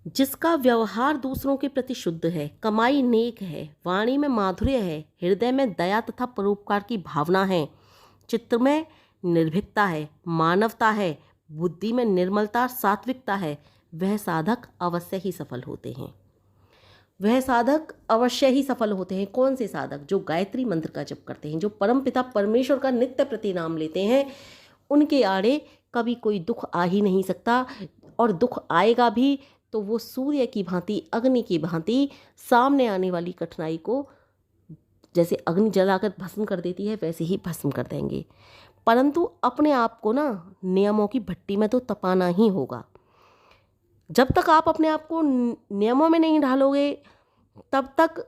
जिसका व्यवहार दूसरों के प्रति शुद्ध है, कमाई नेक है, वाणी में माधुर्य है, हृदय में दया तथा परोपकार की भावना है, चित्त में निर्भीकता है, मानवता है, बुद्धि में निर्मलता सात्विकता है, वह साधक अवश्य ही सफल होते हैं। वह साधक अवश्य ही सफल होते हैं। कौन से साधक? जो गायत्री मंत्र का जप करते हैं, जो परमपिता परमेश्वर का नित्य प्रति नाम लेते हैं, उनके आड़े कभी कोई दुख आ ही नहीं सकता। और दुख आएगा भी तो वो सूर्य की भांति, अग्नि की भांति सामने आने वाली कठिनाई को जैसे अग्नि जलाकर भस्म कर देती है, वैसे ही भस्म कर देंगे। परंतु अपने आप को ना नियमों की भट्टी में तो तपाना ही होगा। जब तक आप अपने आप को नियमों में नहीं ढालोगे, तब तक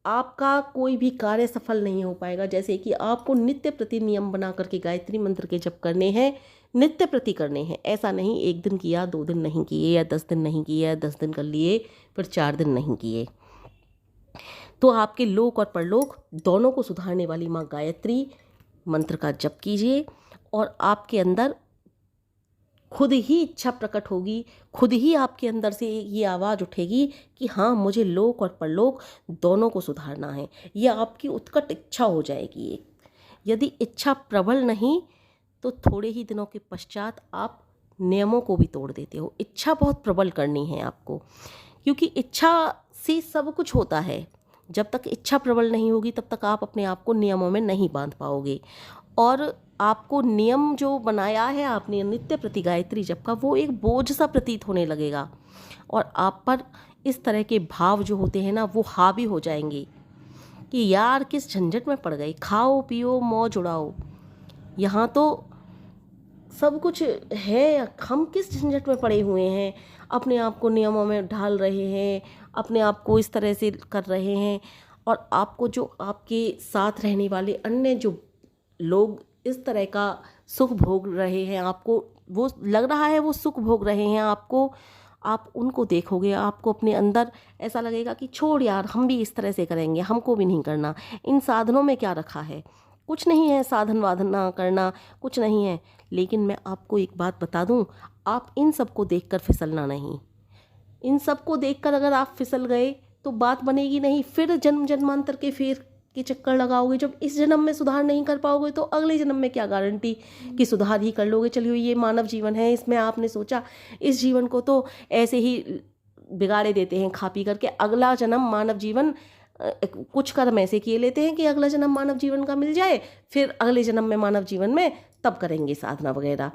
आपका कोई भी कार्य सफल नहीं हो पाएगा। जैसे कि आपको नित्य प्रति नियम बना करके गायत्री मंत्र के जप करने हैं, नित्य प्रति करने हैं। ऐसा नहीं एक दिन किया, 2 दिन नहीं किए, या 10 दिन नहीं किए, या 10 दिन कर लिए फिर 4 दिन नहीं किए। तो आपके लोक और परलोक दोनों को सुधारने वाली माँ गायत्री मंत्र का जप कीजिए, और आपके अंदर खुद ही इच्छा प्रकट होगी। खुद ही आपके अंदर से ये आवाज़ उठेगी कि हाँ, मुझे लोक और परलोक दोनों को सुधारना है। ये आपकी उत्कट इच्छा हो जाएगी। यदि इच्छा प्रबल नहीं तो थोड़े ही दिनों के पश्चात आप नियमों को भी तोड़ देते हो। इच्छा बहुत प्रबल करनी है आपको, क्योंकि इच्छा से सब कुछ होता है। जब तक इच्छा प्रबल नहीं होगी तब तक आप अपने आप को नियमों में नहीं बांध पाओगे। और आपको नियम जो बनाया है आपने नित्य प्रति गायत्री जप का, वो एक बोझ सा प्रतीत होने लगेगा, और आप पर इस तरह के भाव जो होते हैं ना, वो हावी हो जाएंगे कि यार किस झंझट में पड़ गए, खाओ पियो मौज उड़ाओ, यहाँ तो सब कुछ है, हम किस झंझट में पड़े हुए हैं। अपने आप को नियमों में ढाल रहे हैं, अपने आप को इस तरह से कर रहे हैं, और आपको जो आपके साथ रहने वाले अन्य जो लोग इस तरह का सुख भोग रहे हैं, आपको वो लग रहा है वो सुख भोग रहे हैं आपको, आप उनको देखोगे, आपको अपने अंदर ऐसा लगेगा कि छोड़ यार, हम भी इस तरह से करेंगे, हमको भी नहीं करना। इन साधनों में क्या रखा है? कुछ नहीं है, साधन वाधना करना कुछ नहीं है। लेकिन मैं आपको एक बात बता दूं, आप इन सबको देखकर फिसलना नहीं। इन सबको देखकर अगर आप फिसल गए तो बात बनेगी नहीं। फिर जन्म जन्मांतर के फेर के चक्कर लगाओगे। जब इस जन्म में सुधार नहीं कर पाओगे तो अगले जन्म में क्या गारंटी कि सुधार ही कर लोगे। चलिए, ये मानव जीवन है, इसमें आपने सोचा इस जीवन को तो ऐसे ही बिगाड़े देते हैं खा पी करके। अगला जन्म मानव जीवन, कुछ कर्म ऐसे किए लेते हैं कि अगला जन्म मानव जीवन का मिल जाए, फिर अगले जन्म में मानव जीवन में तब करेंगे साधना वगैरह।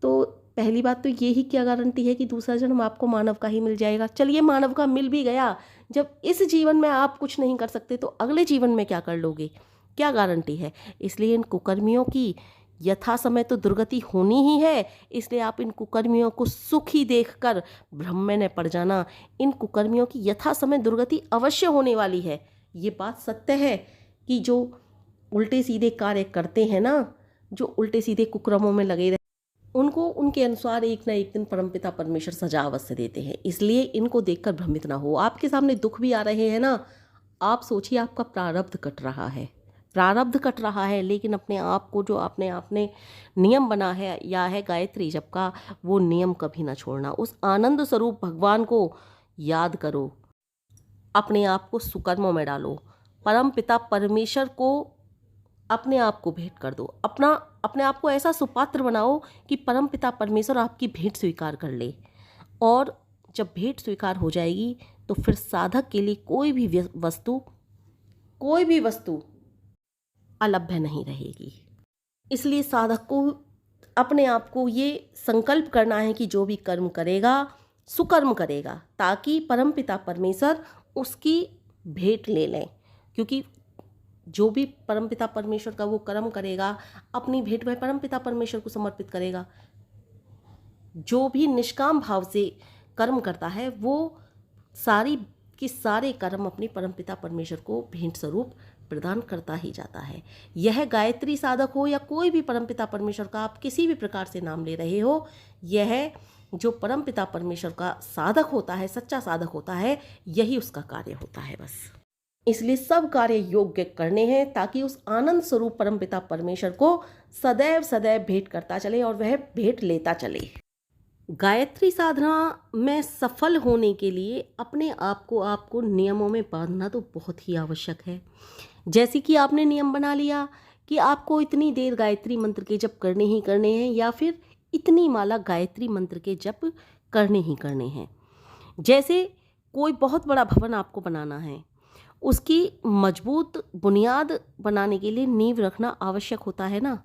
तो पहली बात तो ये ही क्या गारंटी है कि दूसरा जन्म आपको मानव का ही मिल जाएगा। चलिए, मानव का मिल भी गया, जब इस जीवन में आप कुछ नहीं कर सकते तो अगले जीवन में क्या कर लोगे, क्या गारंटी है। इसलिए इन कुकर्मियों की यथा समय तो दुर्गति होनी ही है। इसलिए आप इन कुकर्मियों को सुखी देखकर भ्रम में न पड़ जाना। इन कुकर्मियों की यथा समय दुर्गति अवश्य होने वाली है। ये बात सत्य है कि जो उल्टे सीधे कार्य करते हैं ना, जो उल्टे सीधे कुकर्मों में लगे, उनको उनके अनुसार एक ना एक दिन परमपिता परमेश्वर सजा अवश्य देते हैं। इसलिए इनको देखकर भ्रमित ना हो। आपके सामने दुख भी आ रहे हैं ना, आप सोचिए आपका प्रारब्ध कट रहा है, प्रारब्ध कट रहा है। लेकिन अपने आप को जो आपने नियम बना है या है गायत्री जप का, वो नियम कभी ना छोड़ना। उस आनंद स्वरूप भगवान को याद करो, अपने आप को सुकर्मों में डालो, परम पिता परमेश्वर को अपने आप को भेंट कर दो। अपने आप को ऐसा सुपात्र बनाओ कि परम पिता परमेश्वर आपकी भेंट स्वीकार कर ले। और जब भेंट स्वीकार हो जाएगी तो फिर साधक के लिए कोई भी वस्तु अलभ्य नहीं रहेगी। इसलिए साधक को अपने आप को ये संकल्प करना है कि जो भी कर्म करेगा सुकर्म करेगा, ताकि परमपिता परमेश्वर उसकी भेंट ले लें। क्योंकि जो भी परमपिता परमेश्वर का वो कर्म करेगा, अपनी भेंट वह परमपिता परमेश्वर को समर्पित करेगा। जो भी निष्काम भाव से कर्म करता है, वो सारी कि सारे कर्म अपने परमपिता परमेश्वर को भेंट स्वरूप प्रदान करता ही जाता है। यह गायत्री साधक हो या कोई भी परमपिता परमेश्वर का आप किसी भी प्रकार से नाम ले रहे हो, यह जो परमपिता परमेश्वर का साधक होता है, सच्चा साधक होता है, यही उसका कार्य होता है बस। इसलिए सब कार्य योग्य करने हैं ताकि उस आनंद स्वरूप परमपिता परमेश्वर को सदैव सदैव भेंट करता चले और वह भेंट लेता चले। गायत्री साधना में सफल होने के लिए अपने आप को आपको नियमों में बांधना तो बहुत ही आवश्यक है। जैसे कि आपने नियम बना लिया कि आपको इतनी देर गायत्री मंत्र के जप करने ही करने हैं, या फिर इतनी माला गायत्री मंत्र के जप करने ही करने हैं। जैसे कोई बहुत बड़ा भवन आपको बनाना है, उसकी मजबूत बुनियाद बनाने के लिए नींव रखना आवश्यक होता है ना।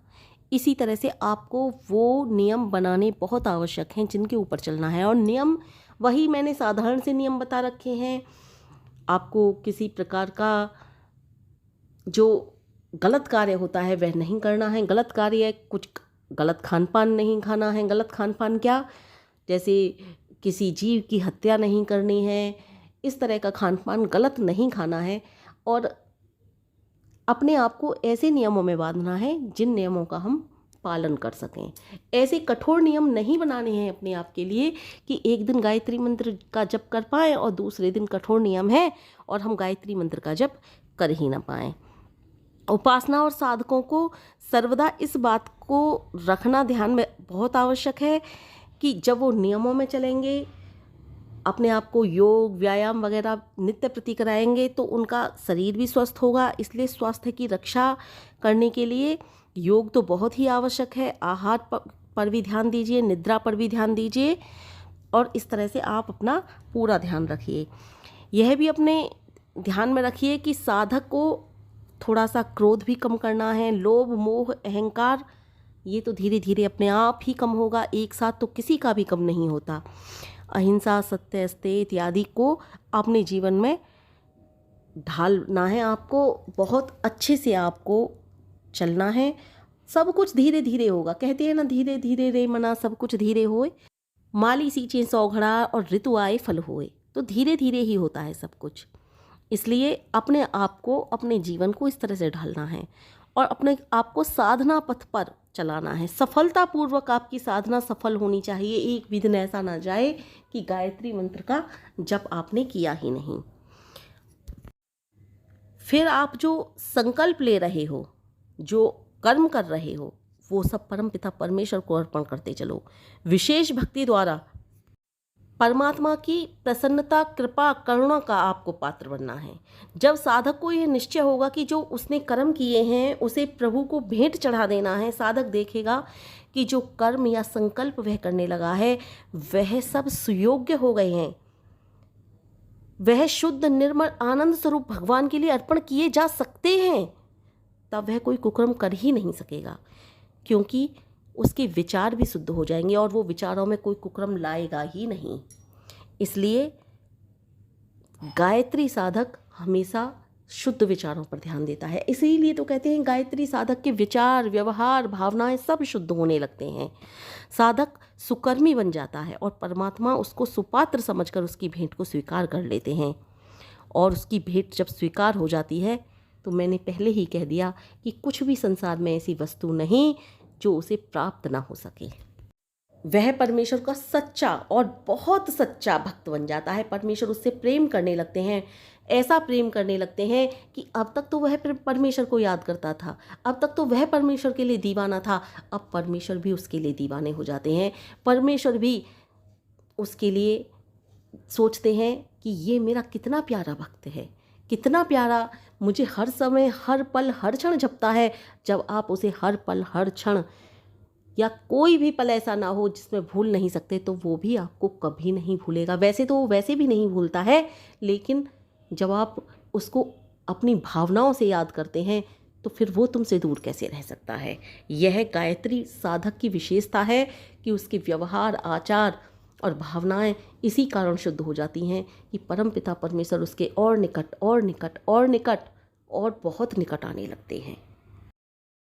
इसी तरह से आपको वो नियम बनाने बहुत आवश्यक हैं जिनके ऊपर चलना है। और नियम वही मैंने साधारण से नियम बता रखे हैं। आपको किसी प्रकार का जो गलत कार्य होता है वह नहीं करना है। गलत कार्य कुछ गलत खान पान नहीं खाना है। गलत खान पान क्या, जैसे किसी जीव की हत्या नहीं करनी है, इस तरह का खान पान गलत नहीं खाना है। और अपने आप को ऐसे नियमों में बांधना है जिन नियमों का हम पालन कर सकें। ऐसे कठोर नियम नहीं बनाने हैं अपने आप के लिए कि एक दिन गायत्री मंत्र का जप कर पाएँ और दूसरे दिन कठोर नियम है और हम गायत्री मंत्र का जप कर ही ना पाएँ। उपासना और साधकों को सर्वदा इस बात को रखना ध्यान में बहुत आवश्यक है कि जब वो नियमों में चलेंगे, अपने आप को योग व्यायाम वगैरह नित्य प्रति कराएंगे, तो उनका शरीर भी स्वस्थ होगा। इसलिए स्वास्थ्य की रक्षा करने के लिए योग तो बहुत ही आवश्यक है। आहार पर भी ध्यान दीजिए, निद्रा पर भी ध्यान दीजिए, और इस तरह से आप अपना पूरा ध्यान रखिए। यह भी अपने ध्यान में रखिए कि साधक को थोड़ा सा क्रोध भी कम करना है। लोभ मोह अहंकार ये तो धीरे धीरे अपने आप ही कम होगा, एक साथ तो किसी का भी कम नहीं होता। अहिंसा सत्य अस्तेय इत्यादि को अपने जीवन में ढालना है। आपको बहुत अच्छे से आपको चलना है। सब कुछ धीरे धीरे होगा। कहते हैं ना, धीरे धीरे रे मना सब कुछ धीरे होए, माली सींचे सौ घड़ा और ऋतु आए फल होए। तो धीरे धीरे ही होता है सब कुछ। इसलिए अपने आप को, अपने जीवन को इस तरह से ढालना है और अपने आप को साधना पथ पर चलाना है। सफलतापूर्वक आपकी साधना सफल होनी चाहिए। एक भी दिन ऐसा ना जाए कि गायत्री मंत्र का जप आपने किया ही नहीं। फिर आप जो संकल्प ले रहे हो, जो कर्म कर रहे हो, वो सब परम पिता परमेश्वर को अर्पण करते चलो। विशेष भक्ति द्वारा परमात्मा की प्रसन्नता कृपा करुणा का आपको पात्र बनना है। जब साधक को यह निश्चय होगा कि जो उसने कर्म किए हैं उसे प्रभु को भेंट चढ़ा देना है, साधक देखेगा कि जो कर्म या संकल्प वह करने लगा है वह सब सुयोग्य हो गए हैं, वह शुद्ध निर्मल आनंद स्वरूप भगवान के लिए अर्पण किए जा सकते हैं, तब वह कोई कुकर्म कर ही नहीं सकेगा, क्योंकि उसके विचार भी शुद्ध हो जाएंगे और वो विचारों में कोई कुकर्म लाएगा ही नहीं। इसलिए गायत्री साधक हमेशा शुद्ध विचारों पर ध्यान देता है। इसीलिए तो कहते हैं गायत्री साधक के विचार व्यवहार भावनाएं सब शुद्ध होने लगते हैं। साधक सुकर्मी बन जाता है और परमात्मा उसको सुपात्र समझकर उसकी भेंट को स्वीकार कर लेते हैं। और उसकी भेंट जब स्वीकार हो जाती है तो मैंने पहले ही कह दिया कि कुछ भी संसार में ऐसी वस्तु नहीं जो उसे प्राप्त ना हो सके। वह परमेश्वर का सच्चा और बहुत सच्चा भक्त बन जाता है। परमेश्वर उससे प्रेम करने लगते हैं, ऐसा प्रेम करने लगते हैं कि अब तक तो वह परमेश्वर को याद करता था, अब तक तो वह परमेश्वर के लिए दीवाना था, अब परमेश्वर भी उसके लिए दीवाने हो जाते हैं। परमेश्वर भी उसके लिए सोचते हैं कि ये मेरा कितना प्यारा भक्त है, कितना प्यारा, मुझे हर समय हर पल हर क्षण जपता है। जब आप उसे हर पल हर क्षण या कोई भी पल ऐसा ना हो जिसमें भूल नहीं सकते, तो वो भी आपको कभी नहीं भूलेगा। वैसे तो वो वैसे भी नहीं भूलता है, लेकिन जब आप उसको अपनी भावनाओं से याद करते हैं तो फिर वो तुमसे दूर कैसे रह सकता है। यह गायत्री साधक की विशेषता है कि उसके व्यवहार आचार और भावनाएं इसी कारण शुद्ध हो जाती हैं कि परम पिता परमेश्वर उसके और निकट और निकट और निकट और बहुत निकट आने लगते हैं।